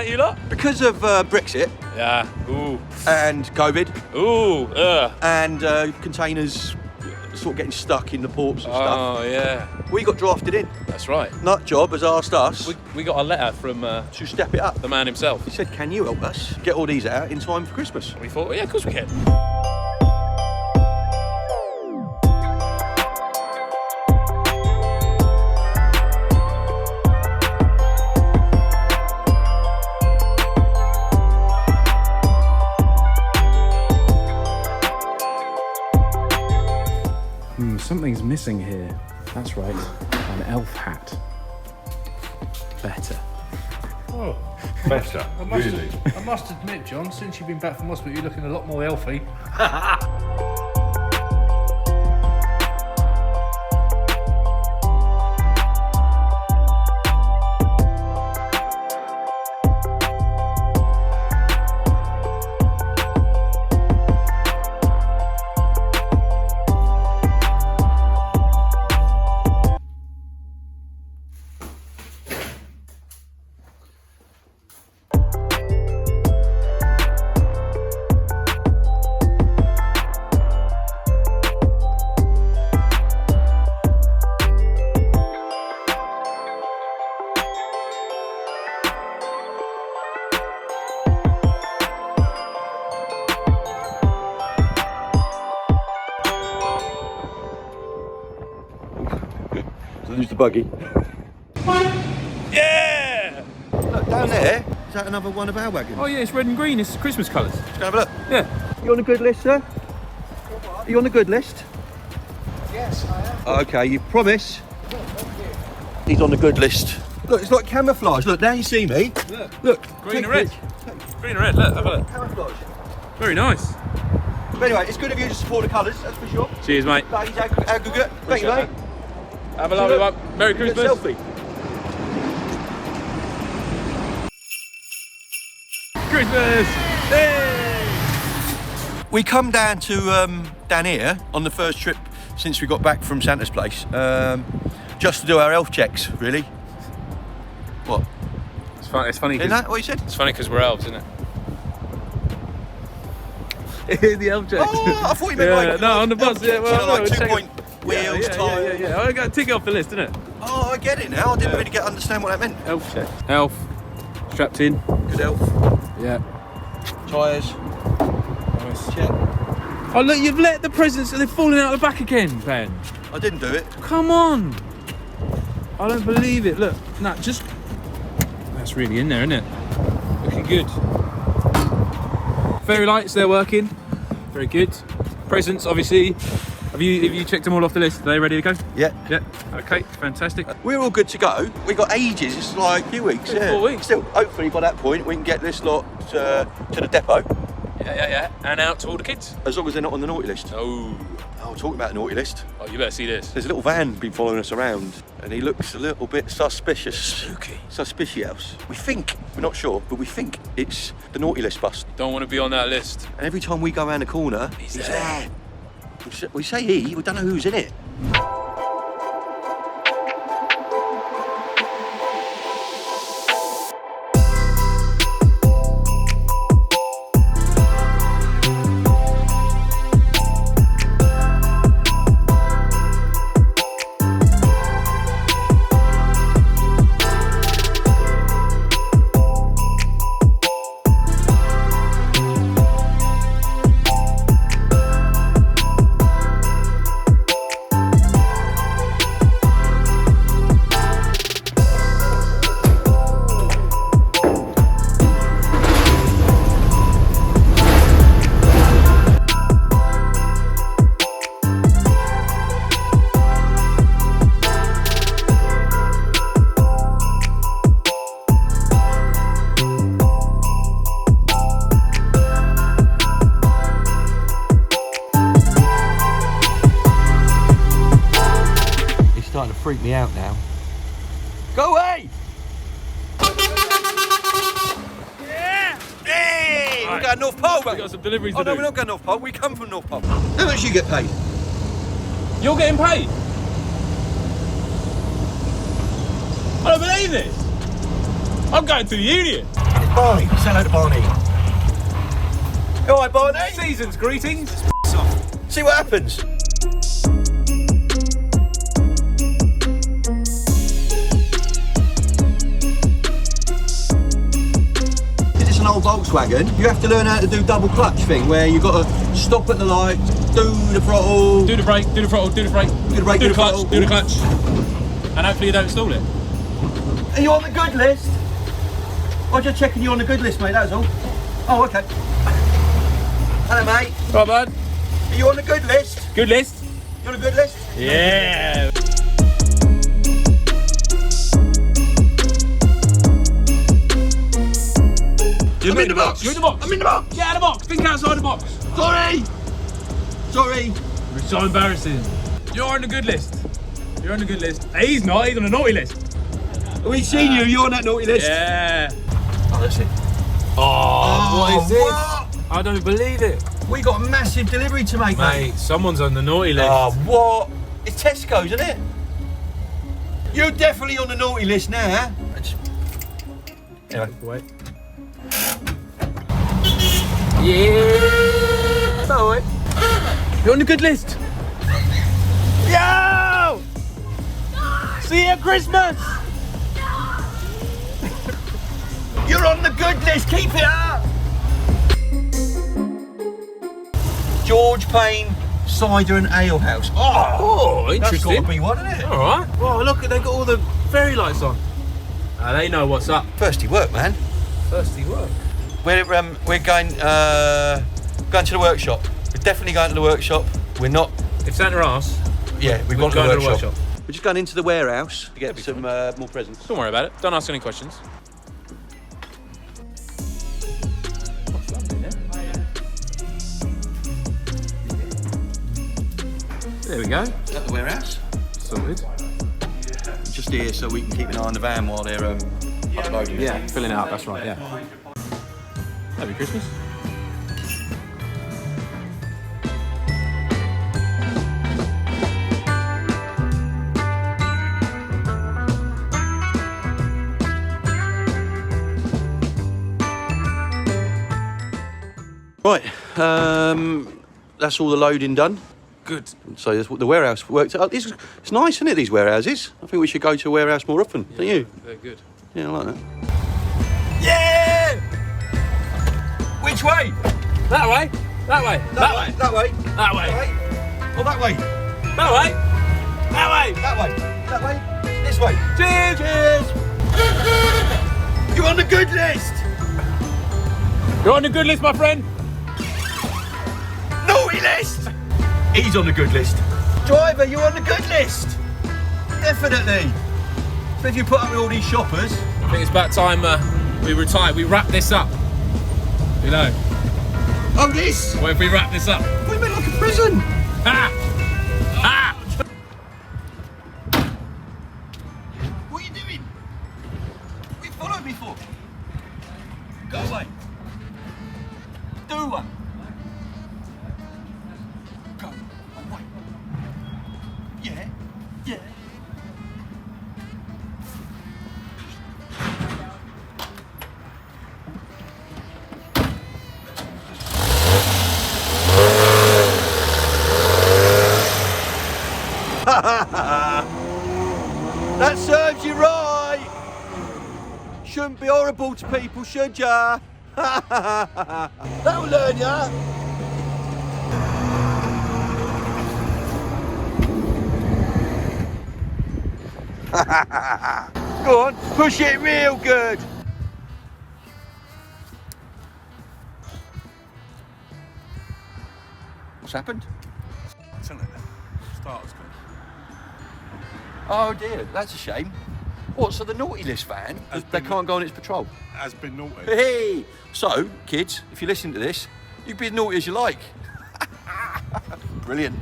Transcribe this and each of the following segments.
about you lot? Because of Brexit. Yeah. Ooh. And COVID. Ooh. And containers sort of getting stuck in the ports and stuff. Oh, yeah. We got drafted in. That's right. Nutjob has asked us We got a letter from to step it up. the man himself. He said, can you help us get all these out in time for Christmas? We thought, yeah, of course we can. Something's missing here. That's right, an elf hat. Better. Oh, better, really. I must admit, John, since you've been back from hospital, you're looking a lot more healthy. Use the buggy. Yeah! Look, down there, is that another one of our wagons? Oh, yeah, it's red and green. It's Christmas colours. Let's go have a look. Yeah. You on the good list, sir? Are you on the good list? Yes, I am. Okay, you promise? He's on the good list. Look, it's like camouflage. Look, now you see me. Look. Green take and red. it. Green and red, look, have a look. Camouflage. Very nice. But anyway, it's good of you to support the colours, that's for sure. Cheers, mate. Ladies, aggregate. Thank you, mate. Have a lovely one. Merry Good Christmas. selfie. Christmas! Hey! We come down to down here on the first trip since we got back from Santa's place, just to do our elf checks, really. What? It's funny. Isn't that what you said? It's funny because we're elves, isn't it? The elf checks. Oh, I thought you meant like... no, on the bus. Yeah, well, like no, 2-point wheels, tyres. Yeah. I got to tick it off the list, didn't it? Oh, I get it now. I didn't really understand what that meant. Elf check. Elf. Strapped in. Good elf. Yeah. Tyres. Nice. Check. Oh, look, you've let the presents, they're falling out the back again, Ben. I didn't do it. Come on. I don't believe it. Look, nah, just... That's really in there, isn't it? Looking good. Fairy lights, they're working. Very good. Presents, obviously. Have you checked them all off the list? Are they ready to go? Yeah. Yeah. Okay, fantastic. We're all good to go. We got ages. It's like a few weeks. 4 weeks. Still, hopefully by that point we can get this lot to the depot. Yeah. And out to all the kids. As long as they're not on the naughty list. Oh. I'll talk about the naughty list. Oh, you better see this. There's a little van been following us around and he looks a little bit suspicious. Spooky. Suspicious. We think, we're not sure, but we think it's the naughty list bus. Don't want to be on that list. And every time we go around the corner, he's there. We say he, we don't know who's in it. Starting to freak me out now. Go away! Yeah! Hey! We're going North Pole, mate. We've got some deliveries Oh to no, do. we're not going North Pole. We come from North Pole. How much do you get paid? You're getting paid? I don't believe this. I'm going to the union. Barney, say hello to Barney. All right, Barney. Season's greetings. See what happens. It's an old Volkswagen. You have to learn how to do double clutch thing, where you got to stop at the light, do the throttle, Do the brake, do the throttle, do the brake, do the brake, do the clutch, throttle. do the clutch. And hopefully you don't stall it. Are you on the good list? I'm just checking you on the good list, mate, that's all. Oh, okay. Hello, mate. Right, bud. Are you on the good list? Good list. You on the good list? Yeah. I'm in the box. You're in the box. I'm in the box. Get out of the box. Think outside the box. Sorry. It's so embarrassing. You're on the good list. You're on the good list. He's not. He's on the naughty list. We've seen you. You're on that naughty list. Yeah. Oh, that's it. Oh, what is this? What? I don't believe it. We got a massive delivery to make, mate. Mate, someone's on the naughty list. Oh, what? It's Tesco's, isn't it? You're definitely on the naughty list now. Anyway. Wait. Yeah, boy. You're on the good list. Yo! See you at Christmas. You're on the good list. Keep it up. George Payne Cider and Ale House. Oh, That's interesting. got to be one, isn't it? All right. Well, look, they got all the fairy lights on. They know what's up. Thirsty work, man. Thirsty work. We're going to the workshop. We're definitely going to the workshop. We're not. If Santa asks, Yeah, we've gone to going the to the workshop. workshop. We're just going into the warehouse to get some more presents. Don't worry about it. Don't ask any questions. There we go. Is that the warehouse? Sorted. Just here so we can keep an eye on the van while they're uploading. Yeah, filling it up. That's right. Yeah. Happy Christmas. Right, that's all the loading done. Good. So that's what the warehouse worked out. It's nice, isn't it, these warehouses? I think we should go to a warehouse more often, don't you? They're good. Yeah, I like that. Yeah! Which way? That way. That way. That way. That way. That way. That way. Or that way? That way. That way. That way. That way. This way. Cheers. Cheers! You're on the good list! You're on the good list, my friend. Naughty list! He's on the good list. Driver, you're on the good list! Definitely. So if you put up with all these shoppers... I think it's about time we retire. We wrap this up. You know. Oh, this! What if we wrap this up? We went like a prison! Ha! Ha! What are you doing? We followed me for. Go away. Do one. Go away. Yeah. Yeah. That serves you right. Shouldn't be horrible to people, should ya? That'll learn ya. Go on, push it real good. What's happened? Starter's gone. Oh dear, that's a shame. What, so the naughty list van, they can't go on its patrol? Has been naughty. Hey! So, kids, if you listen to this, you can be as naughty as you like. Brilliant.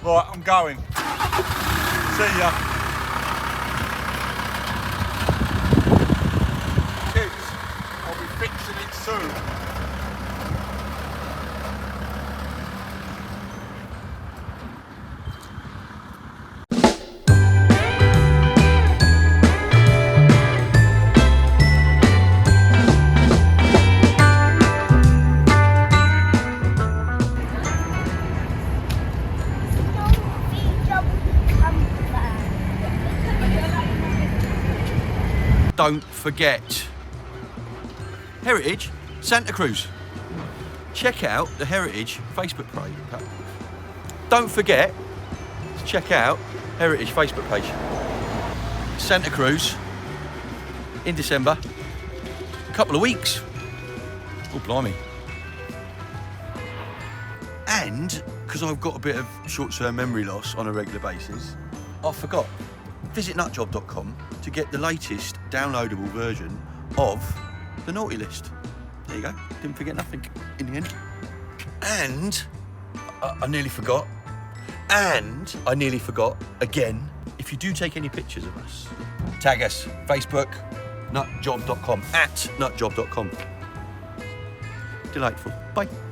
Right, I'm going. See ya. Kids, I'll be fixing it soon. don't forget Heritage Santa Cruz. Check out the Heritage Facebook page. Don't forget to check out Heritage Facebook page. Santa Cruz in December. A couple of weeks. Oh, blimey. And, because I've got a bit of short-term memory loss on a regular basis, I forgot. Visit nutjob.com to get the latest downloadable version of the Naughty List. There you go. Didn't forget nothing in the end. And I nearly forgot. And I nearly forgot again. If you do take any pictures of us, tag us. Facebook, nutjob.com, @nutjob.com. Delightful. Bye.